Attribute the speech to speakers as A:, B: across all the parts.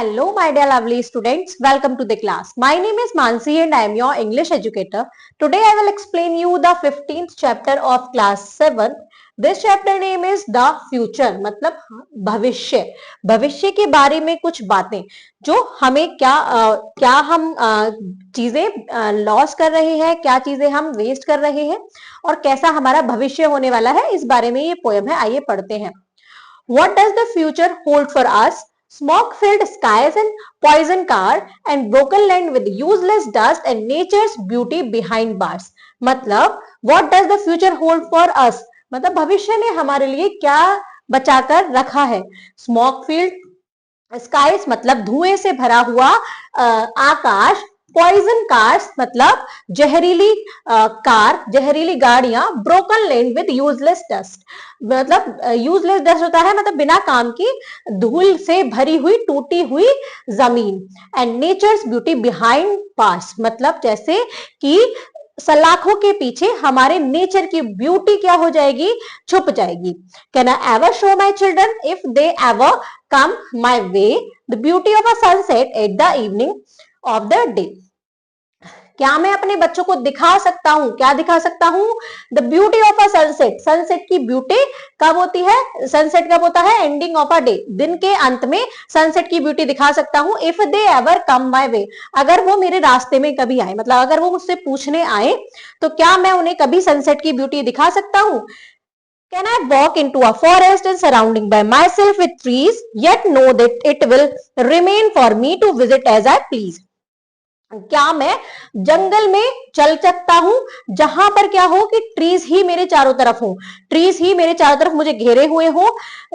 A: Hello, my dear lovely students. Welcome to the class. My name is Mansi and I am your English educator. Today I will explain you the 15th chapter of class 7. This chapter name is the future. मतलब भविष्य. भविष्य के बारे में कुछ बातें जो हमें क्या हम चीजें लॉस कर रहे हैं, क्या चीजें हम वेस्ट कर रहे हैं और कैसा हमारा भविष्य होने वाला है, इस बारे में ये पोएम है. आइए पढ़ते हैं. What does the future hold for us? Smoke-filled skies and poison car and broken land with useless dust and nature's beauty behind bars. मतलब what does the future hold for us? मतलब भविष्य ने हमारे लिए क्या बचाकर रखा है. Smoke-filled skies मतलब धुएं से भरा हुआ आकाश. पॉइजन कार्स मतलब जहरीली जहरीली गाड़ियां. Broken land with useless dust मतलब यूजलेस डस्ट होता है मतलब बिना काम की धूल से भरी हुई टूटी हुई जमीन. एंड नेचर्स ब्यूटी बिहाइंड पास मतलब जैसे कि सलाखों के पीछे हमारे नेचर की ब्यूटी क्या हो जाएगी, छुप जाएगी. Can I ever show my children if they ever come my way the beauty of a sunset at the evening of the day. क्या मैं अपने बच्चों को दिखा सकता हूं, क्या दिखा सकता हूं? The beauty of a sunset. Sunset की ब्यूटी कब होती है? सनसेट कब होता है? Ending of a day. दिन के अंत में सनसेट की ब्यूटी दिखा सकता हूं. If they ever come my way अगर वो मेरे रास्ते में कभी आए, मतलब अगर वो मुझसे पूछने आए तो क्या मैं उन्हें कभी सनसेट की ब्यूटी दिखा सकता हूं? Can I walk into a forest and surrounding by myself with trees, yet know that it will remain for me to visit as I please? क्या मैं जंगल में चल सकता हूं जहां पर क्या हो कि ट्रीज ही मेरे चारों तरफ हो, ट्रीज ही मेरे चारों तरफ मुझे घेरे हुए हो.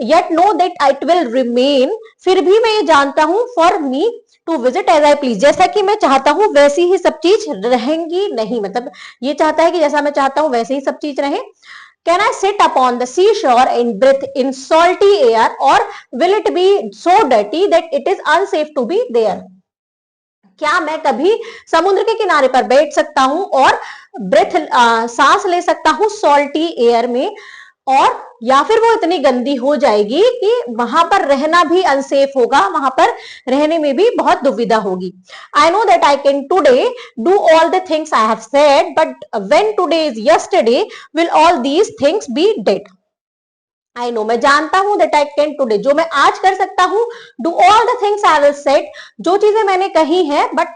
A: Yet know that it will remain फिर भी मैं ये जानता हूं for me to visit as I please जैसा कि मैं चाहता हूं वैसी ही सब चीज रहेंगी नहीं. मतलब ये चाहता है कि जैसा मैं चाहता हूं वैसे ही सब चीज रहे. Can I sit upon the seashore and breathe in salty air, or will it be so dirty that it is unsafe to be there? क्या मैं कभी समुद्र के किनारे पर बैठ सकता हूं और सांस ले सकता हूं सॉल्टी एयर में, और या फिर वो इतनी गंदी हो जाएगी कि वहां पर रहना भी अनसेफ होगा, वहां पर रहने में भी बहुत दुविधा होगी. I know that I can today do all the things I have said, but when today is yesterday will all these things B dead. I know मैं जानता हूं दैट आई कैन टुडे जो मैं आज कर सकता हूं. Do all the things I will said जो चीजें मैंने कही है, बट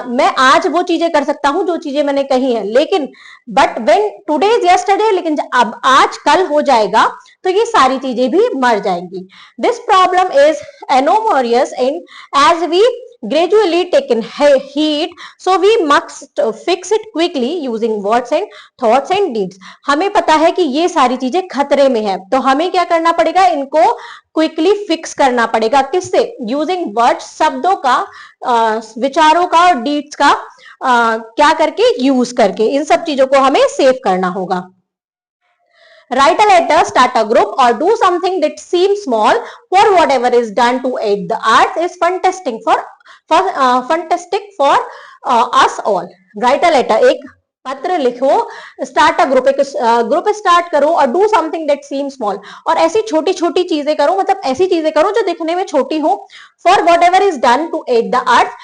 A: मैं आज वो चीजें कर सकता हूं जो चीजें मैंने कही है. लेकिन but when today is yesterday लेकिन अब आज कल हो जाएगा तो ये सारी चीजें भी मर जाएंगी. This problem is enormous and as we gradually taken heed, so we must fix it quickly using words and thoughts and deeds. हमें पता है कि ये सारी चीजें खतरे में है तो हमें क्या करना पड़ेगा, इनको क्विकली फिक्स करना पड़ेगा. किससे? यूजिंग वर्ड्स शब्दों का, विचारों का और डीड्स का क्या करके, यूज करके इन सब चीजों को हमें सेव करना होगा. Write a letter, start a group, or do something that seems small, for whatever is done to aid the arts is fantastic for us all. Write a letter, एक पत्र लिखो. स्टार्ट अ ग्रुप, एक group start करो. और do something that seem small और ऐसी छोटी छोटी चीजें करो, मतलब ऐसी चीजें करो जो दिखने में छोटी हो. For whatever is done to aid the earth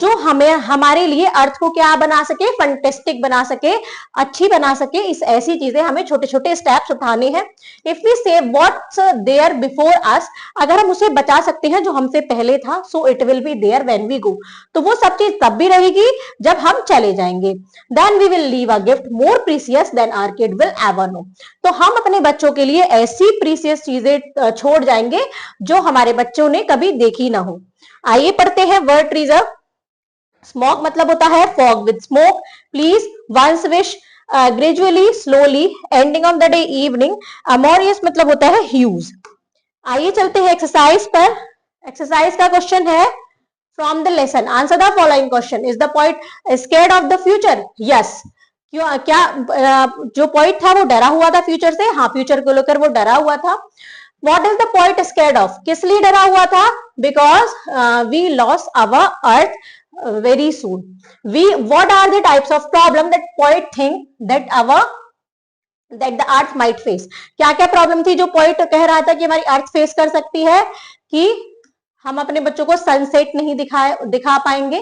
A: जो हमें हमारे लिए अर्थ को क्या बना सके, फंटेस्टिक बना सके, अच्छी बना सके. इस ऐसी चीजें हमें छोटे छोटे स्टेप्स उठाने हैं. इफ वी से व्हाट्स देयर बिफोर अस अगर हम उसे बचा सकते हैं जो हमसे पहले था, so it will be there when we go तो वो सब चीज तब भी रहेगी जब हम चले जाएंगे. Then we will leave a gift more precious than our kid will ever know तो हम अपने बच्चों के लिए ऐसी प्रीसियस चीजें छोड़ जाएंगे जो हमारे बच्चों ने कभी देखी ना हो. आइए पढ़ते हैं वर्ड ट्रीजर. स्मोक मतलब होता है fog with smoke. Please, once, wish, gradually, slowly, ending of the day, evening. Amorous मतलब होता है ह्यूज. आइए चलते हैं एक्सरसाइज पर. एक्सरसाइज का क्वेश्चन है from the lesson answer the following question. Is the poet scared of the future? Yes. क्यों, क्या जो पोएट था वो डरा हुआ था फ्यूचर से? हाँ, फ्यूचर को लेकर वो डरा हुआ था. What is the poet scared of? किस लिए डरा हुआ था? Because we lost our earth very soon. What are the types of problem that poet think that the earth might face? क्या क्या प्रॉब्लम थी जो पोइट कह रहा था कि हमारी अर्थ फेस कर सकती है? कि हम अपने बच्चों को सनसेट नहीं दिखा पाएंगे,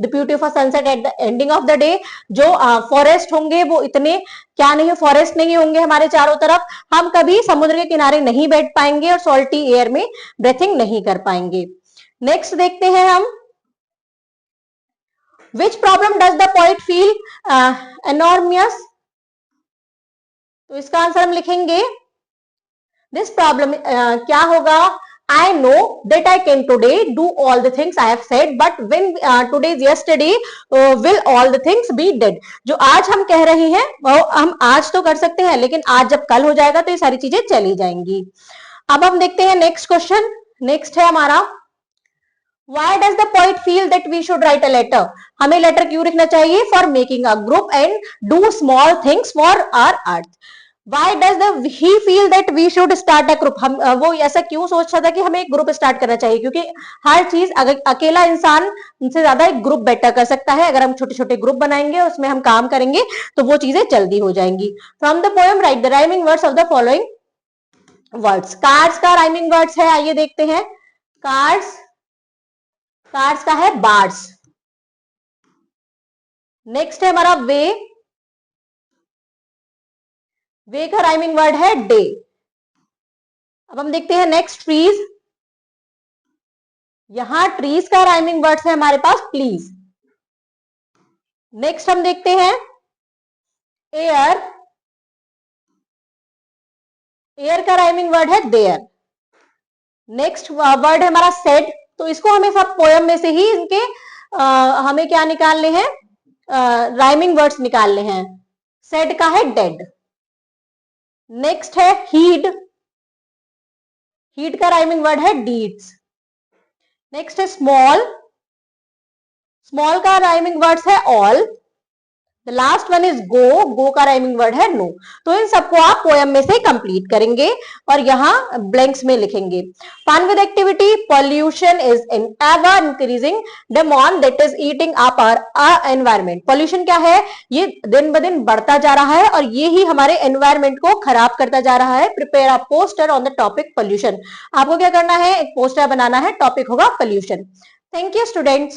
A: the beauty of a sunset at the ending of the day. जो फॉरेस्ट होंगे वो इतने क्या नहीं, फॉरेस्ट नहीं होंगे हमारे चारों तरफ, हम कभी समुद्र के किनारे नहीं बैठ पाएंगे और सॉल्टी एयर में ब्रीथिंग नहीं कर पाएंगे। नेक्स्ट देखते हैं हम, which problem does the poet feel enormous. तो इसका आंसर हम लिखेंगे दिस प्रॉब्लम, क्या होगा, I know that I can today do all the things I have said, but when today is yesterday, will all the things be dead? जो आज हम कह रहे हैं वो हम आज तो कर सकते हैं, लेकिन आज जब कल हो जाएगा तो ये सारी चीजें चली जाएंगी। अब हम देखते हैं नेक्स्ट क्वेश्चन। नेक्स्ट है हमारा, Why does the poet feel that we should write a letter? हमें लेटर क्यों लिखना चाहिए? For making a group and do small things for our earth. Why does he feel that we should start a group? हम वो ऐसा क्यों सोचता था कि हमें एक ग्रुप स्टार्ट करना चाहिए? क्योंकि हर चीज अकेला इंसान से ज्यादा एक ग्रुप बेटर कर सकता है। अगर हम छोटे छोटे ग्रुप बनाएंगे, उसमें हम काम करेंगे तो वो चीजें जल्दी हो जाएंगी। From the poem right the rhyming words of the following words. Cards का राइमिंग वर्ड्स है, आइए देखते हैं। कार्ड्स का है बार्ड्स। नेक्स्ट है हमारा वे का राइमिंग वर्ड है डे। अब हम देखते हैं नेक्स्ट ट्रीज। यहां ट्रीज का राइमिंग वर्ड है हमारे पास प्लीज। नेक्स्ट हम देखते हैं एयर। एयर का राइमिंग वर्ड है देयर। नेक्स्ट वर्ड है हमारा सेड। तो इसको हमें सब पोयम में से ही इनके हमें क्या निकालने हैं, राइमिंग वर्ड्स निकालने हैं। सेड का है डेड। नेक्स्ट है हीड। हीड का राइमिंग वर्ड है डीड्स। नेक्स्ट है स्मॉल। स्मॉल का राइमिंग वर्ड्स है all. The last one is go. Go का राइमिंग वर्ड है नो। तो इन सबको आप पोएम में से कंप्लीट करेंगे और यहाँ ब्लैंक्स में लिखेंगे। Fun with activity, pollution is in ever increasing demon that is eating up our environment. Pollution क्या है, ये दिन ब दिन बढ़ता जा रहा है और ये ही हमारे एनवायरमेंट को खराब करता जा रहा है। Prepare a poster on the topic pollution. आपको क्या करना है, एक पोस्टर बनाना है, टॉपिक होगा पॉल्यूशन। Thank you students.